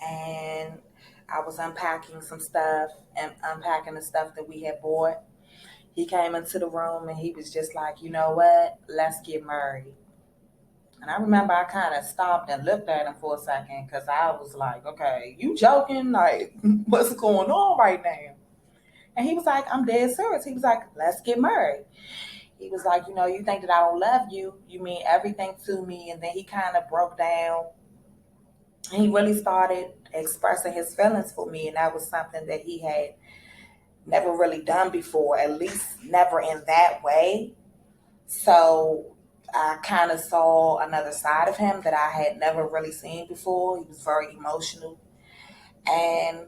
and I was unpacking some stuff and unpacking the stuff that we had bought. He came into the room and he was just like, you know what? Let's get married. And I remember I kind of stopped and looked at him for a second because I was like, okay, you joking? Like, what's going on right now? And he was like, I'm dead serious. He was like, let's get married. He was like, you think that I don't love you? You mean everything to me. And then he kind of broke down and he really started expressing his feelings for me. And that was something that he had never really done before, at least never in that way. So I kind of saw another side of him that I had never really seen before. He was very emotional. And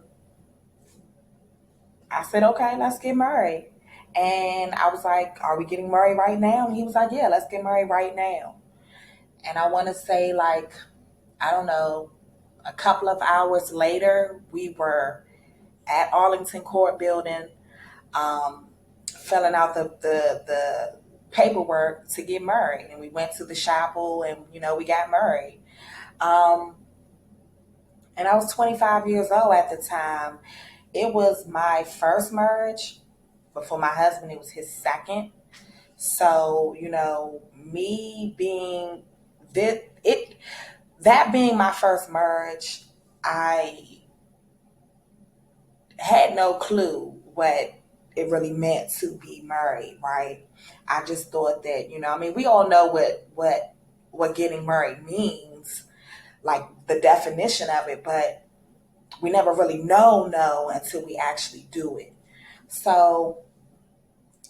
I said, okay, let's get married. And I was like, are we getting married right now? And he was like, yeah, let's get married right now. And I want to say, like, I don't know, a couple of hours later, we were at Arlington Court Building, um, filling out the paperwork to get married. And we went to the chapel and, we got married. Um, and I was 25 years old at the time. It was my first marriage, but for my husband, it was his second. So, me being that being my first marriage, I had no clue what it really meant to be married, right? I just thought that, I mean, we all know what getting married means, like the definition of it, but we never really know until we actually do it. So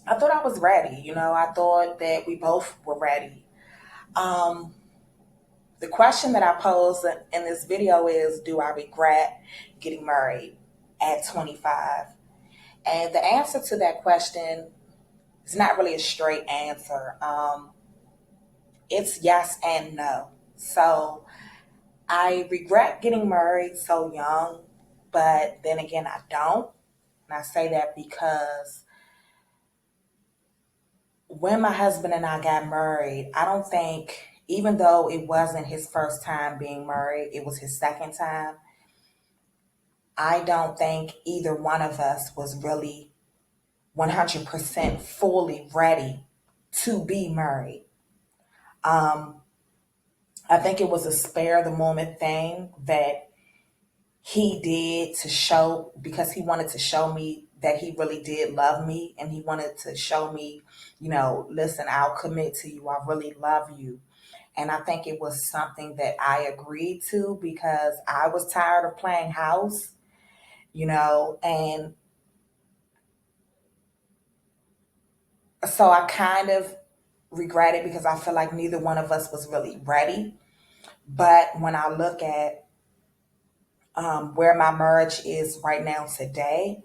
I thought I was ready, I thought that we both were ready. Um, the question that I posed in this video is, do I regret getting married at 25? And the answer to that question is not really a straight answer. It's yes and no. So I regret getting married so young, but then again, I don't. And I say that because when my husband and I got married, I don't think, even though it wasn't his first time being married, it was his second time. I don't think either one of us was really 100% fully ready to be married. Um, I think it was a spare the moment thing that he did to show, because he wanted to show me that he really did love me, and he wanted to show me, listen, I'll commit to you. I really love you. And I think it was something that I agreed to because I was tired of playing house, and so I kind of regret it because I feel like neither one of us was really ready. But when I look at where my marriage is right now today,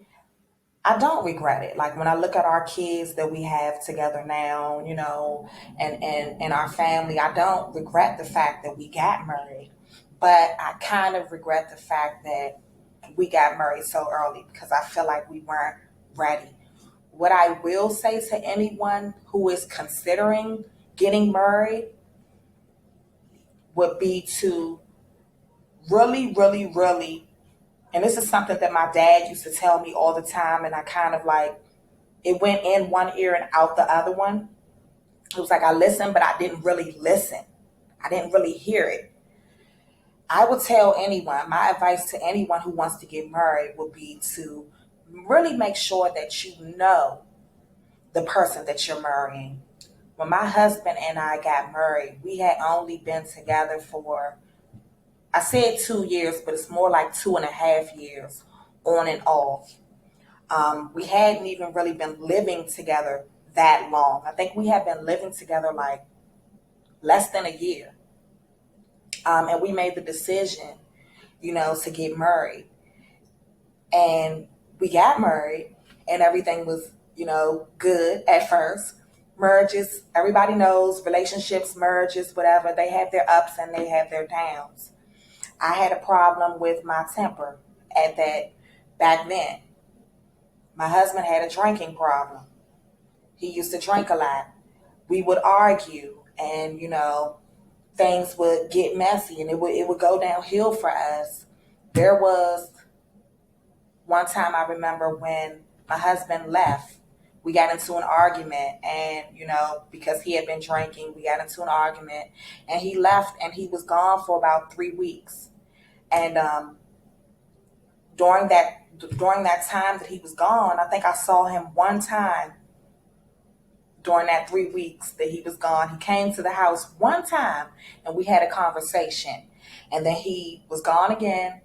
I don't regret it. Like when I look at our kids that we have together now, and our family, I don't regret the fact that we got married. But I kind of regret the fact that we got married so early because I feel like we weren't ready. What I will say to anyone who is considering getting married would be to really, really, really, and this is something that my dad used to tell me all the time, and I kind of like, it went in one ear and out the other one. It was like I listened, but I didn't really listen. I didn't really hear it. I would tell anyone, my advice to anyone who wants to get married would be to really make sure that you know the person that you're marrying. When my husband and I got married, we had only been together for, I said 2 years, but it's more like 2.5 years on and off. We hadn't even really been living together that long. I think we had been living together like less than a year. And we made the decision, to get married. And we got married, and everything was, good at first. Marriages, everybody knows relationships, marriages, whatever, they have their ups and they have their downs. I had a problem with my temper at that back then. My husband had a drinking problem. He used to drink a lot. We would argue, and things would get messy, and it would go downhill for us There was one time I remember when my husband left, we got into an argument, and because he had been drinking, we got into an argument, and he left, and he was gone for about 3 weeks. And during that time that he was gone, I think I saw him one time during that 3 weeks that he was gone. He came to the house one time, and we had a conversation, and then he was gone again,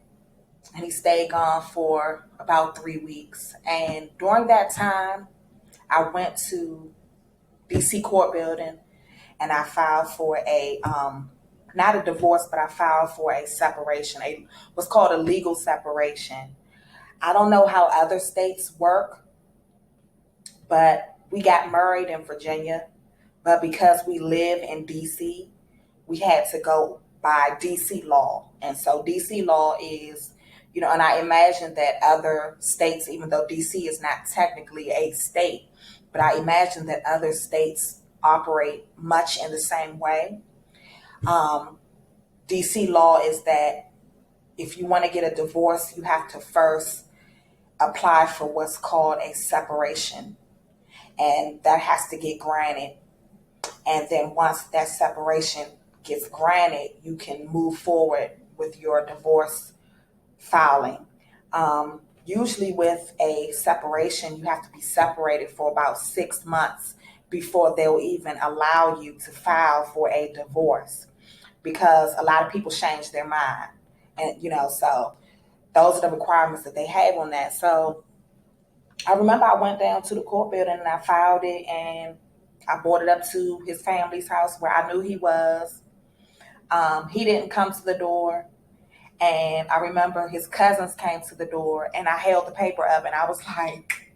and he stayed gone for about 3 weeks. And during that time, I went to DC Court Building, and I filed for a not a divorce, but I filed for a separation, a what's called a legal separation. I don't know how other states work, but we got married in Virginia. But because we live in DC, we had to go by DC law. And so DC law is, and I imagine that other states, even though DC is not technically a state, but I imagine that other states operate much in the same way. Um, DC law is that if you want to get a divorce, you have to first apply for what's called a separation, and that has to get granted. And then once that separation gets granted, you can move forward with your divorce filing. Usually, with a separation, you have to be separated for about 6 months before they'll even allow you to file for a divorce, because a lot of people change their mind. And, so those are the requirements that they have on that. So I remember I went down to the court building and I filed it, and I brought it up to his family's house where I knew he was. He didn't come to the door. And I remember his cousins came to the door, and I held the paper up, and I was like,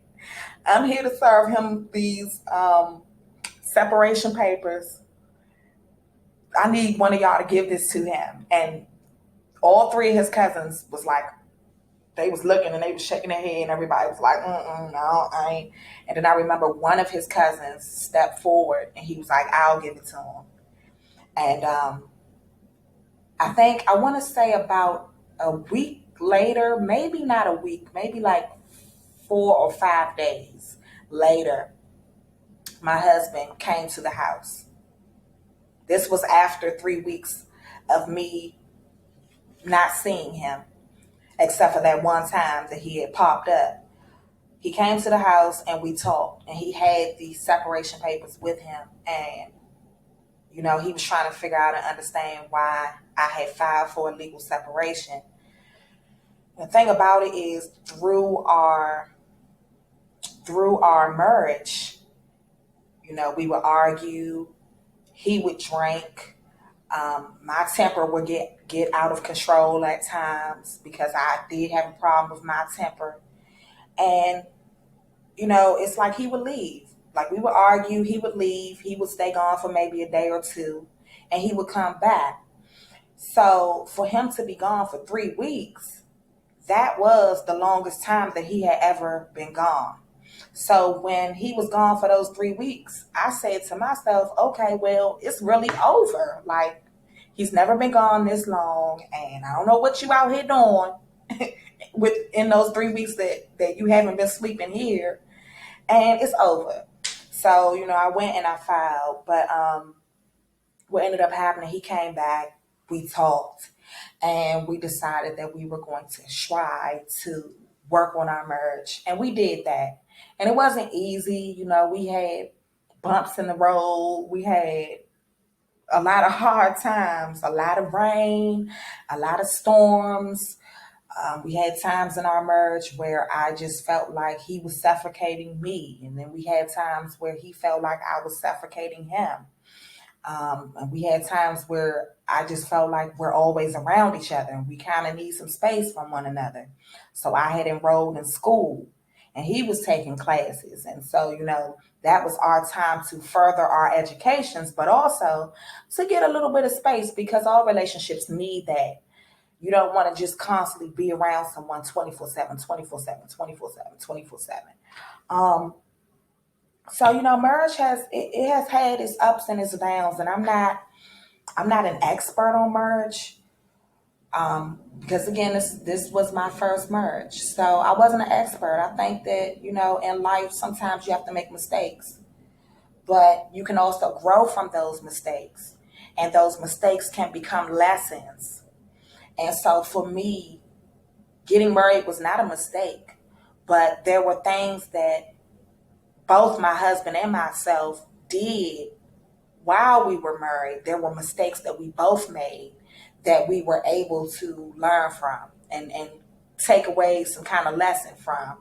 I'm here to serve him these separation papers. I need one of y'all to give this to him. And all three of his cousins was like, they was looking and they was shaking their head, and everybody was like, no, I ain't. And then I remember one of his cousins stepped forward, and he was like, I'll give it to him. And I think I want to say about a week later, maybe not a week, maybe like 4 or 5 days later, my husband came to the house. This was after 3 weeks of me not seeing him, except for that one time that he had popped up. He came to the house and we talked, and he had the separation papers with him. And, he was trying to figure out and understand why I had filed for a legal separation. The thing about it is, through our marriage, we would argue, he would drink, my temper would get out of control at times because I did have a problem with my temper. And, it's like he would leave. Like, we would argue, he would leave, he would stay gone for maybe a day or two, and he would come back. So for him to be gone for 3 weeks, that was the longest time that he had ever been gone. So when he was gone for those 3 weeks, I said to myself, okay, well, it's really over. Like, he's never been gone this long, and I don't know what you out here doing within those 3 weeks that you haven't been sleeping here, and it's over. So, I went and I filed, but what ended up happening, he came back, we talked, and we decided that we were going to try to work on our marriage. And we did that. And it wasn't easy. We had bumps in the road. We had a lot of hard times, a lot of rain, a lot of storms. We had times in our marriage where I just felt like he was suffocating me. And then we had times where he felt like I was suffocating him. And we had times where I just felt like we're always around each other and we kind of need some space from one another. So I had enrolled in school and he was taking classes. And so, that was our time to further our educations, but also to get a little bit of space because all relationships need that. You don't want to just constantly be around someone 24/7, 24/7, 24/7, 24/7. Um, so, marriage it has had its ups and its downs, and I'm not an expert on marriage. Because again, this was my first marriage, so I wasn't an expert. I think that in life sometimes you have to make mistakes, but you can also grow from those mistakes, and those mistakes can become lessons. And so for me, getting married was not a mistake, but there were things that both my husband and myself did while we were married. There were mistakes that we both made that we were able to learn from and take away some kind of lesson from.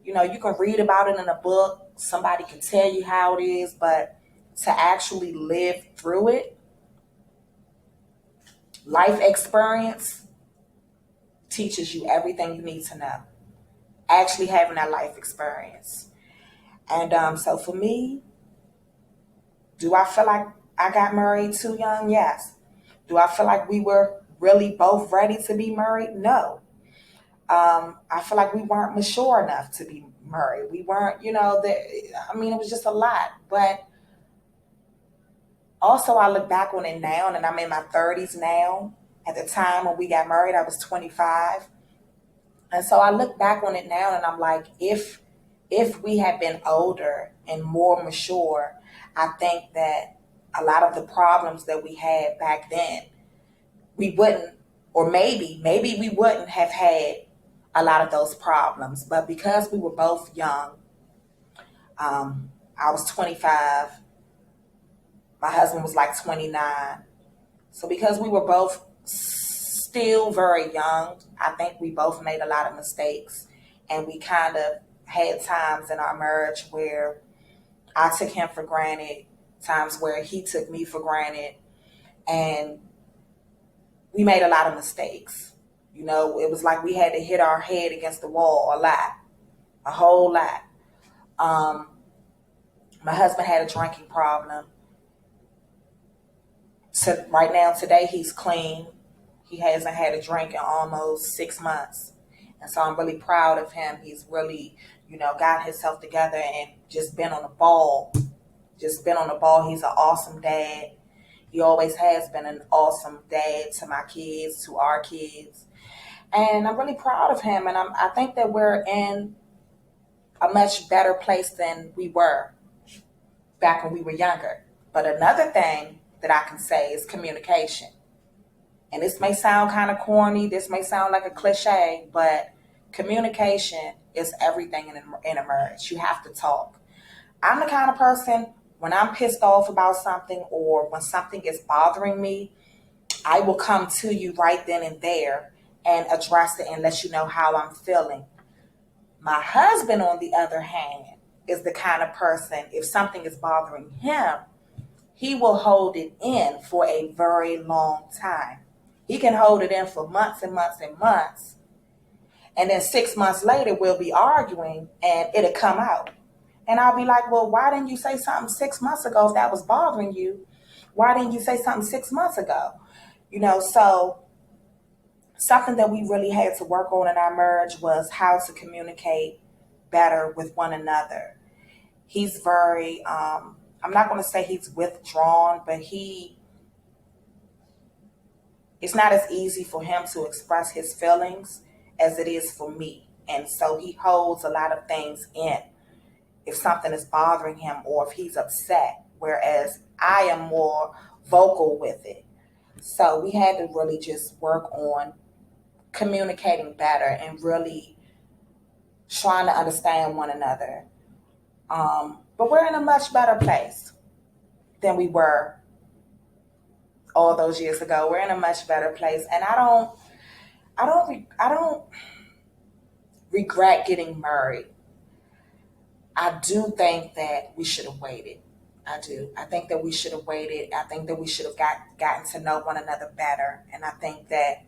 You can read about it in a book, somebody can tell you how it is, but to actually live through it, life experience teaches you everything you need to know. Actually having that life experience. And so for me, do I feel like I got married too young? Yes. Do I feel like we were really both ready to be married? No. I feel like we weren't mature enough to be married. We weren't, it was just a lot. But also, I look back on it now, and I'm in my 30s now. At the time when we got married, I was 25. And so I look back on it now, and I'm like, if we had been older and more mature, I think that a lot of the problems that we had back then, we wouldn't, or maybe we wouldn't have had a lot of those problems. But because we were both young, I was 25, my husband was like 29. So because we were both still very young, I think we both made a lot of mistakes. And we kind of had times in our marriage where I took him for granted, times where he took me for granted. And we made a lot of mistakes. It was like we had to hit our head against the wall a lot, a whole lot. Um, my husband had a drinking problem. So right now, today, he's clean. He hasn't had a drink in almost 6 months. And so I'm really proud of him. He's really, got himself together and just been on the ball. Just been on the ball. He's an awesome dad. He always has been an awesome dad to my kids, to our kids. And I'm really proud of him. And I think that we're in a much better place than we were back when we were younger. But another thing that I can say is communication. And this may sound kind of corny, this may sound like a cliche, but communication is everything in a marriage. You have to talk. I'm the kind of person, when I'm pissed off about something or when something is bothering me, I will come to you right then and there and address it and let you know how I'm feeling. My husband, on the other hand, is the kind of person, if something is bothering him, he will hold it in for a very long time. He can hold it in for months and months and months. And then 6 months later, we'll be arguing and it'll come out. And I'll be like, well, why didn't you say something 6 months ago if that was bothering you? Why didn't you say something 6 months ago? So something that we really had to work on in our marriage was how to communicate better with one another. He's very, I'm not going to say he's withdrawn, but it's not as easy for him to express his feelings as it is for me. And so he holds a lot of things in if something is bothering him or if he's upset, whereas I am more vocal with it. So we had to really just work on communicating better and really trying to understand one another. But we're in a much better place than we were all those years ago. We're in a much better place, and I don't regret getting married. I do think that we should have waited. I do. I think that we should have waited. I think that we should have gotten to know one another better, and I think that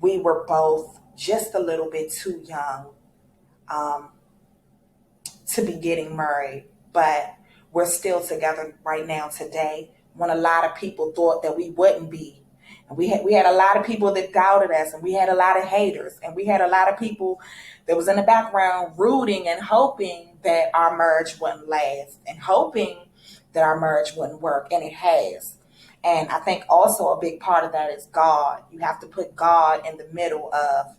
we were both just a little bit too young um, to be getting married, but we're still together right now today when a lot of people thought that we wouldn't be. And we had a lot of people that doubted us, and we had a lot of haters, and we had a lot of people that was in the background rooting and hoping that our marriage wouldn't last and hoping that our marriage wouldn't work, and it has. And I think also a big part of that is God. You have to put God in the middle of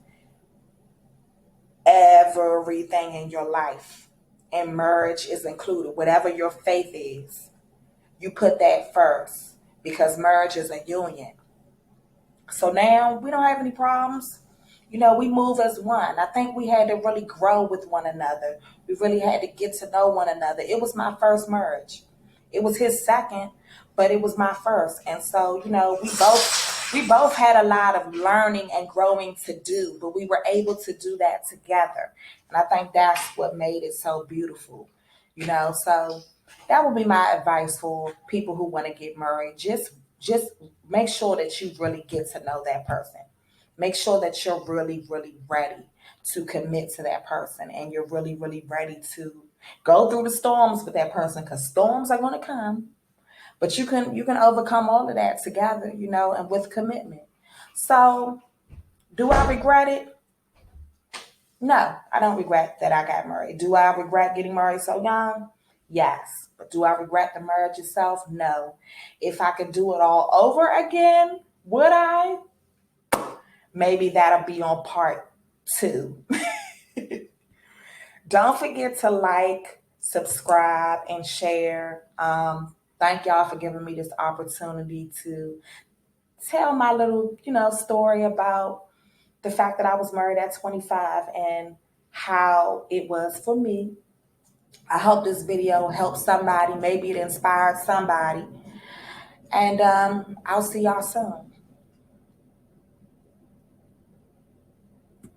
everything in your life. And marriage is included. Whatever your faith is, you put that first because marriage is a union. So now we don't have any problems. We move as one. I think we had to really grow with one another. We really had to get to know one another. It was my first marriage. It was his second, but it was my first. And so, we both had a lot of learning and growing to do, but we were able to do that together. And I think that's what made it so beautiful. So that would be my advice for people who want to get married. Just make sure that you really get to know that person. Make sure that you're really, really ready to commit to that person, and you're really, really ready to go through the storms with that person, because storms are going to come, but you can overcome all of that together, and with commitment. So, do I regret it? No, I don't regret that I got married. Do I regret getting married so young? Yes. But do I regret the marriage itself? No. If I could do it all over again, would I? Maybe that'll be on part two. Don't forget to like, subscribe, and share. Thank y'all for giving me this opportunity to tell my little story about the fact that I was married at 25 and how it was for me. I hope this video helped somebody. Maybe it inspired somebody. And I'll see y'all soon.